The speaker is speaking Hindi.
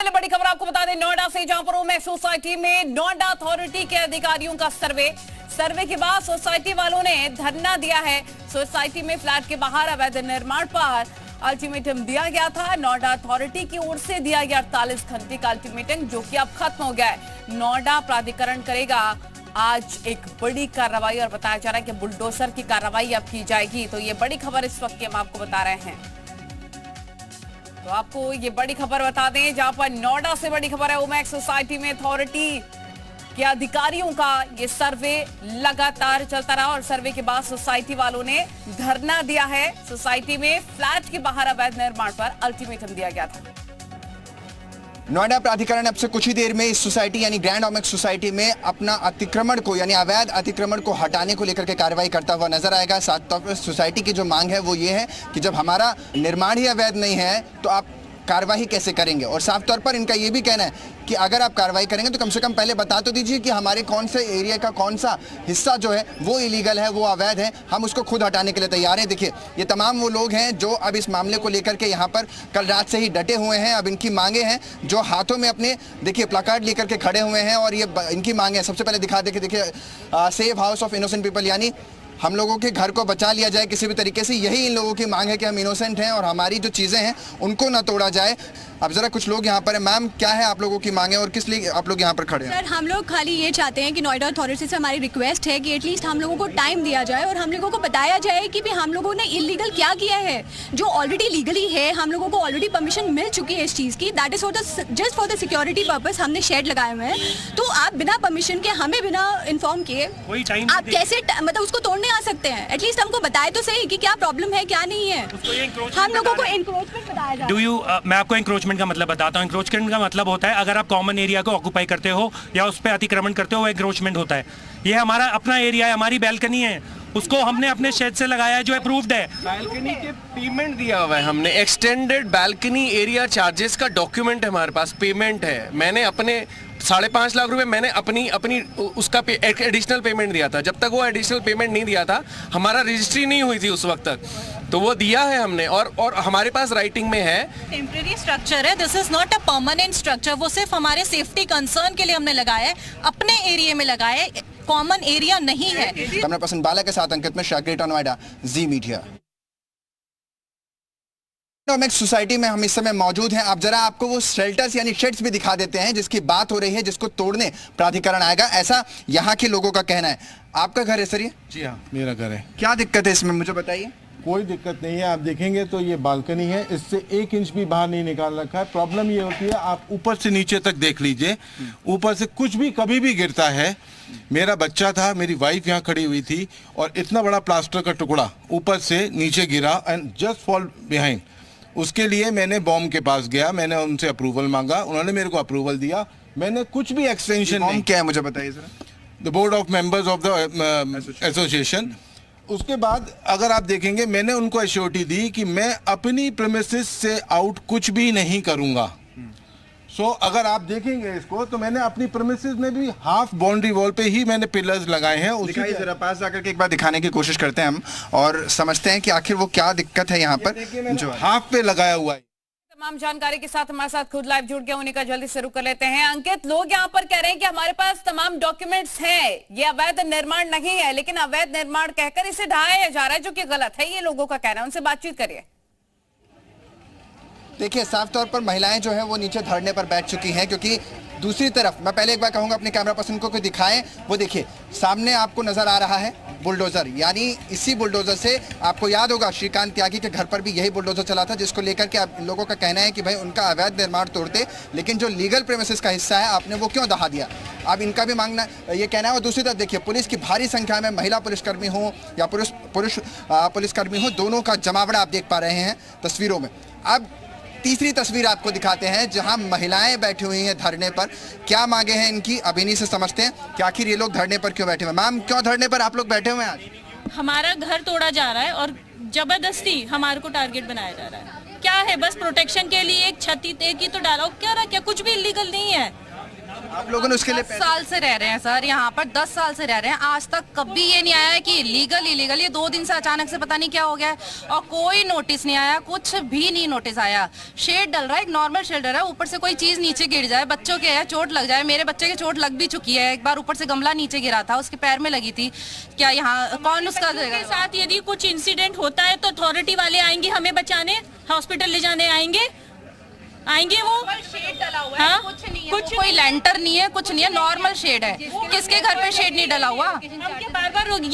बड़ी खबर आपको बता दें नोएडा से, जहां पर ओमैक्स सोसाइटी में नोएडा अथॉरिटी के अधिकारियों का सर्वे के बाद सोसाइटी वालों ने धरना दिया है। सोसाइटी में फ्लैट के बाहर अवैध निर्माण पर अल्टीमेटम दिया गया था। नोएडा अथॉरिटी की ओर से दिया गया 48 घंटे का अल्टीमेटम, जो कि अब खत्म हो गया है। नोएडा प्राधिकरण करेगा आज एक बड़ी कार्रवाई और बताया जा रहा है कि बुलडोजर की कार्रवाई अब की जाएगी। तो ये बड़ी खबर इस वक्त की हम आपको बता रहे हैं। तो आपको ये बड़ी खबर बता दें, जहां पर नोएडा से बड़ी खबर है। ओमैक्स सोसाइटी में अथॉरिटी के अधिकारियों का ये सर्वे लगातार चलता रहा और सर्वे के बाद सोसाइटी वालों ने धरना दिया है। सोसाइटी में फ्लैट के बाहर अवैध निर्माण पर अल्टीमेटम दिया गया था। नोएडा प्राधिकरण अब से कुछ ही देर में इस सोसाइटी यानी ग्रैंड ओमैक्स सोसाइटी में अपना अतिक्रमण को यानी अवैध अतिक्रमण को हटाने को लेकर के कार्रवाई करता हुआ नजर आएगा। साथ तौर पर सोसाइटी की जो मांग है वो ये है कि जब हमारा निर्माण ही अवैध नहीं है तो आप कार्रवाई कैसे करेंगे। और साफ तौर पर इनका ये भी कहना है कि अगर आप कार्रवाई करेंगे तो कम से कम पहले बता तो दीजिए कि हमारे कौन से एरिया का कौन सा हिस्सा जो है वो इलीगल है, वो अवैध है, हम उसको खुद हटाने के लिए तैयार हैं। देखिए ये तमाम वो लोग हैं जो अब इस मामले को लेकर के यहाँ पर कल रात से ही डटे हुए हैं। अब इनकी मांगे हैं, जो हाथों में अपने देखिए प्लाकार्ड लेकर के खड़े हुए हैं और ये इनकी मांगे हैं। सबसे पहले दिखा देखिए save house of innocent people, यानी हम लोगों के घर को बचा लिया जाए किसी भी तरीके से। यही इन लोगों की मांग है कि हम इनोसेंट हैं और हमारी जो चीज़ें हैं उनको ना तोड़ा जाए। अब जरा कुछ लोग यहाँ पर हैं। मैम, क्या है आप लोगों की मांगे और किस लिए आप लोग यहाँ पर खड़े हैं? सर, हम लोग खाली ये चाहते हैं कि नोएडा अथॉरिटी से हमारी रिक्वेस्ट है कि एटलीस्ट हम लोगों को टाइम दिया जाए और हम लोगों को बताया जाए कि भी हम लोगों ने इलीगल क्या किया है। जो ऑलरेडी लीगली है, हम लोगों को ऑलरेडी परमिशन मिल चुकी है इस चीज़ की। That is just for the security purpose हमने शेड लगाए हुए हैं। तो आप बिना परमिशन के, हमें बिना इन्फॉर्म किए आप कैसे मतलब उसको तोड़ने आ सकते हैं? एटलीस्ट हमको बताए तो सही कि क्या प्रॉब्लम है क्या नहीं है। हम लोगों को इंक्रोचमेंट बताया जाए। मैं आपको इंक्रोचमेंट का मतलब बताता हूँ। इंक्रोचमेंट का मतलब होता है अगर आप कॉमन एरिया को ऑक्यूपाई करते हो या उस पर अतिक्रमण करते हो, वो इंक्रोचमेंट होता है। ये हमारा अपना एरिया है, हमारी बैल्कनी है, उसको हमने अपने शेड से लगाया है जो अप्रूव्ड है। बैल्कनी के पेमेंट दिया हुआ है हमने, एक्सटेंडेड बैल्कनी एरिया चार्जेस का डॉक्यूमेंट है हमारे पास, पेमेंट है। मैंने अपने 5.5 लाख रुपए मैंने अपनी उसका एडिशनल पेमेंट दिया था। जब तक वो एडिशनल पेमेंट नहीं दिया था, हमारा रजिस्ट्री नहीं हुई थी उस वक्त तक, तो वो दिया है हमने और हमारे पास राइटिंग में है। टेम्परेरी स्ट्रक्चर है, this is not a permanent structure. वो सिर्फ हमारे सेफ्टी कंसर्न के लिए हमने लगाया है, अपने एरिया में लगाया है, कॉमन एरिया नहीं है। कैमरा पर्सन बाला के साथ अंकित मिश्रा, ग्रेटर नोएडा, जी मीडिया। ओमैक्स सोसाइटी में हम इस समय मौजूद हैं। अब जरा आपको वो शेल्टर्स यानी शेड्स भी दिखा देते हैं जिसकी बात हो रही है, जिसको तोड़ने प्राधिकरण आएगा, ऐसा यहाँ के लोगों का कहना है। आपका घर है सर ये? जी हाँ, मेरा घर है। क्या दिक्कत है इसमें, मुझे बताइए। कोई दिक्कत नहीं है। आप देखेंगे तो ये बालकनी है, इससे 1 इंच भी बाहर नहीं निकाल रखा है। प्रॉब्लम ये होती है, आप ऊपर से नीचे तक देख लीजिए, ऊपर से कुछ भी कभी भी गिरता है। मेरा बच्चा था, मेरी वाइफ यहाँ खड़ी हुई थी और इतना बड़ा प्लास्टर का टुकड़ा ऊपर से नीचे गिरा एंड जस्ट फॉल बिहाइंड। उसके लिए मैंने बॉम्ब के पास गया, मैंने उनसे अप्रूवल मांगा, उन्होंने मेरे को अप्रूवल दिया। मैंने कुछ भी एक्सटेंशन नहीं। क्या है मुझे बताइए जरा। The board of members of the association. उसके बाद अगर आप देखेंगे, मैंने उनको एश्योरिटी दी कि मैं अपनी प्रीमिसेस से आउट कुछ भी नहीं करूंगा। सो अगर आप देखेंगे इसको तो मैंने अपनी प्रीमिसेस में भी हाफ बाउंड्री वॉल पे ही मैंने पिलर्स लगाए हैं। दिखाइए जरा, पास जाकर के एक बार दिखाने की कोशिश करते हैं हम और समझते हैं कि आखिर वो क्या दिक्कत है यहाँ पर जो हाफ पे लगाया हुआ है। तमाम जानकारी के साथ हमारे साथ खुद लाइव जुड़ गए, उन्हीं का जल्दी शुरू कर लेते हैं। अंकित, लोग यहाँ पर कह रहे हैं कि हमारे पास तमाम डॉक्यूमेंट्स हैं, ये अवैध निर्माण नहीं है, लेकिन अवैध निर्माण कहकर इसे ढाया जा रहा है, जो कि गलत है, ये लोगों का कहना है। उनसे बातचीत करिए। देखिए साफ तौर पर महिलाएं जो है वो नीचे धरने पर बैठ चुकी हैं, क्योंकि दूसरी तरफ मैं पहले एक बार कहूंगा अपने कैमरा पर्सन को दिखाएं, वो देखिए सामने आपको नजर आ रहा है बुलडोजर। यानी इसी बुलडोजर से आपको याद होगा श्रीकांत त्यागी के घर पर भी यही बुलडोजर चला था, जिसको लेकर के आप लोगों का कहना है कि भाई उनका अवैध निर्माण तोड़ते, लेकिन जो लीगल प्रेमिसेस का हिस्सा है आपने वो क्यों दहा दिया। अब इनका भी मांगना ये कहना है। और दूसरी तरफ देखिए पुलिस की भारी संख्या में महिला पुलिसकर्मी हो या पुरुष पुलिसकर्मी हो, दोनों का जमावड़ा आप देख पा रहे हैं तस्वीरों में। अब तीसरी तस्वीर आपको दिखाते हैं जहां महिलाएं बैठी हुई हैं धरने पर। क्या मांगे हैं इनकी, अब इन्हीं से समझते हैं कि आखिर ये लोग धरने पर क्यों बैठे हुए हैं। मैम, क्यों धरने पर आप लोग बैठे हुए हैं आज? हमारा घर तोड़ा जा रहा है और जबरदस्ती हमारे को टारगेट बनाया जा रहा है। क्या है, बस प्रोटेक्शन के लिए एक छत ही तो डाला हो, क्या कुछ भी इलीगल नहीं है। आप लोगों ने उसके लिए 10 साल से रह रहे हैं सर, यहाँ पर 10 साल से रह रहे हैं। आज तक कभी ये नहीं आया है कि इलीगल ये 2 दिन से अचानक से पता नहीं क्या हो गया है और कोई नोटिस नहीं आया, कुछ भी नहीं नोटिस आया। शेड डल रहा है, एक नॉर्मल शेड डल रहा है, ऊपर से कोई चीज नीचे गिर जाए, बच्चों के है चोट लग जाए। मेरे बच्चे के चोट लग भी चुकी है, एक बार ऊपर से गमला नीचे गिरा था, उसके पैर में लगी थी। क्या यहाँ कौन उसका के साथ यदि कुछ इंसिडेंट होता है तो अथॉरिटी वाले आएंगे हमें बचाने, हॉस्पिटल ले जाने आएंगे वो। शेड डला हुआ है, कुछ नहीं है, कुछ कोई लेंटर नहीं है, कुछ नहीं है, नॉर्मल शेड है। किसके घर पे शेड नहीं डला हुआ? हम क्या बार-बार ये